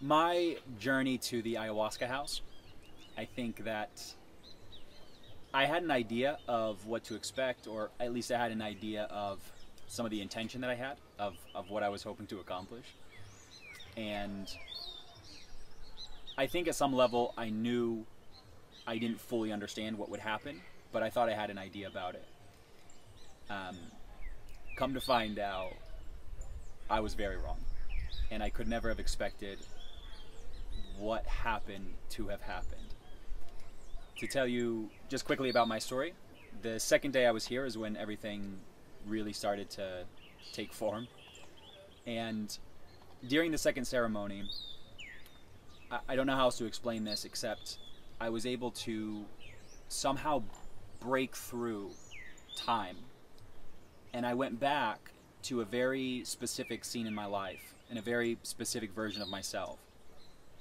My journey to the Ayahuasca House, I think that I had an idea of what to expect, or at least I had an idea of some of the intention that I had of what I was hoping to accomplish. And I think at some level I knew I didn't fully understand what would happen, but I thought I had an idea about it. Um, Come to find out, I was very wrong. And I could never have expected what happened to have happened. To tell you just quickly about my story, the second day I was here is when everything really started to take form. And during the second ceremony, I don't know how else to explain this except I was able to somehow break through time. And I went back to a very specific scene in my life and a very specific version of myself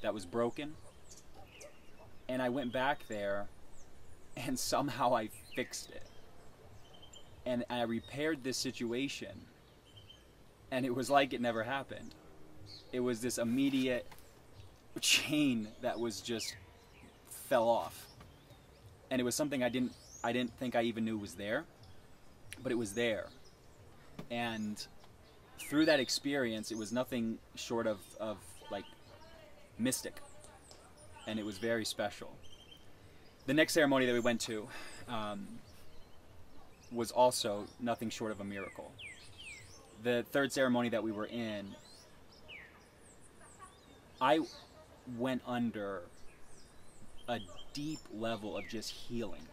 that was broken. And I went back there and somehow I fixed it. And I repaired this situation, and it was like it never happened. It was this immediate chain that was just fell off. And it was something I didn't think I even knew was there, but it was there. And through that experience, it was nothing short of like mystic, and it was very special. The next ceremony that we went to was also nothing short of a miracle. The third ceremony that we were in, I went under a deep level of just healing.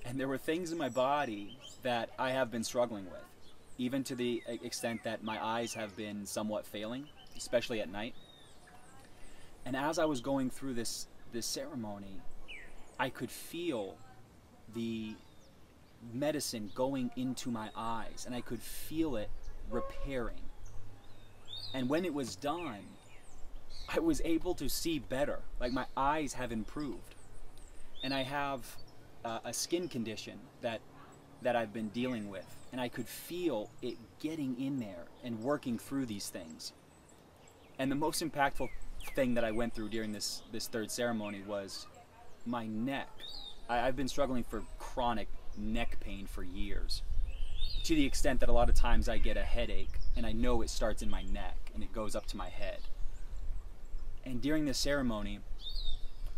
And there were things in my body that I have been struggling with, even to the extent that my eyes have been somewhat failing, especially at night. And as I was going through this ceremony, I could feel the medicine going into my eyes, and I could feel it repairing. And when it was done, I was able to see better. Like, my eyes have improved. And I have a skin condition that I've been dealing with, and I could feel it getting in there and working through these things. And the most impactful thing that I went through during this third ceremony was my neck. I've been struggling for chronic neck pain for years, to the extent that a lot of times I get a headache and I know it starts in my neck and it goes up to my head. And during this ceremony,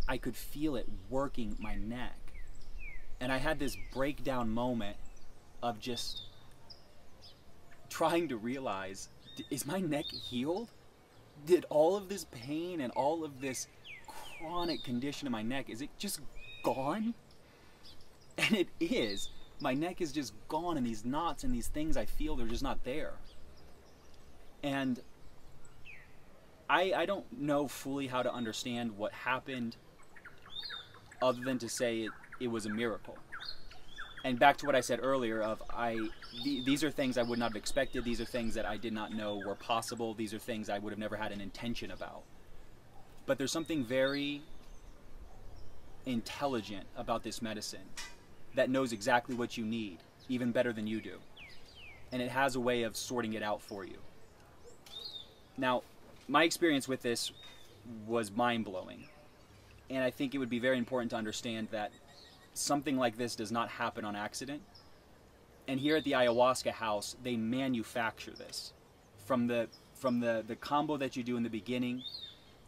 I could feel it working my neck. And I had this breakdown moment of just trying to realize, is my neck healed? Did all of this pain and all of this chronic condition in my neck, is it just gone? And it is. My neck is just gone, and these knots and these things I feel, they're just not there. And I don't know fully how to understand what happened other than to say it was a miracle. And back to what I said earlier of these are things I would not have expected. These are things that I did not know were possible. These are things I would have never had an intention about. But there's something very intelligent about this medicine that knows exactly what you need, even better than you do. And it has a way of sorting it out for you. Now, my experience with this was mind-blowing. And I think it would be very important to understand that something like this does not happen on accident. And here at the Ayahuasca House, they manufacture this. From the combo that you do in the beginning,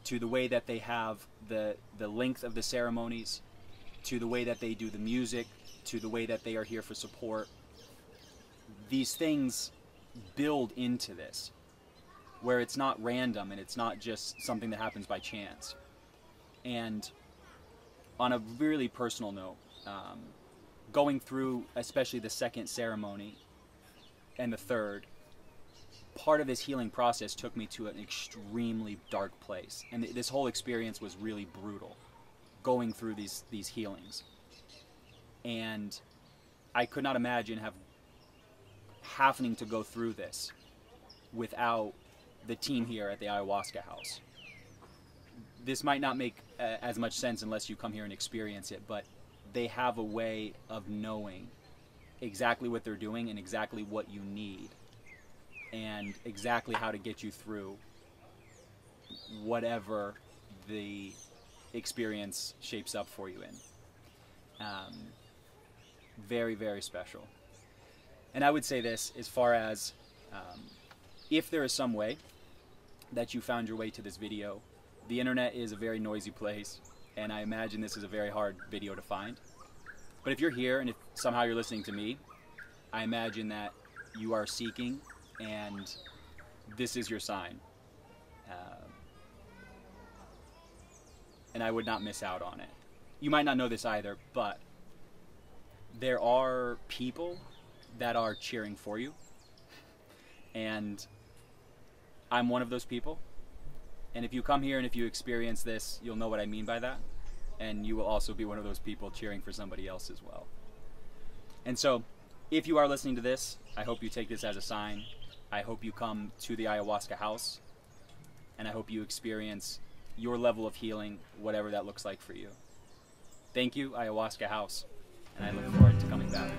to the way that they have the length of the ceremonies, to the way that they do the music, to the way that they are here for support. These things build into this, where it's not random and it's not just something that happens by chance. And on a really personal note, going through especially the second ceremony and the third, part of this healing process took me to an extremely dark place. And this whole experience was really brutal, going through these healings. And I could not imagine having to go through this without the team here at the Ayahuasca House. This might not make as much sense unless you come here and experience it, but they have a way of knowing exactly what they're doing and exactly what you need and exactly how to get you through whatever the experience shapes up for you in. Very, very special. And I would say this as far as if there is some way that you found your way to this video, the internet is a very noisy place, and I imagine this is a very hard video to find. But if you're here and if somehow you're listening to me, I imagine that you are seeking, and this is your sign. And I would not miss out on it. You might not know this either, but there are people that are cheering for you, and I'm one of those people. And if you come here and if you experience this, you'll know what I mean by that, and you will also be one of those people cheering for somebody else as well. And so if you are listening to this, I hope you take this as a sign. I hope you come to the Ayahuasca House, and I hope you experience your level of healing, whatever that looks like for you. Thank you, Ayahuasca House, and I look forward to coming back.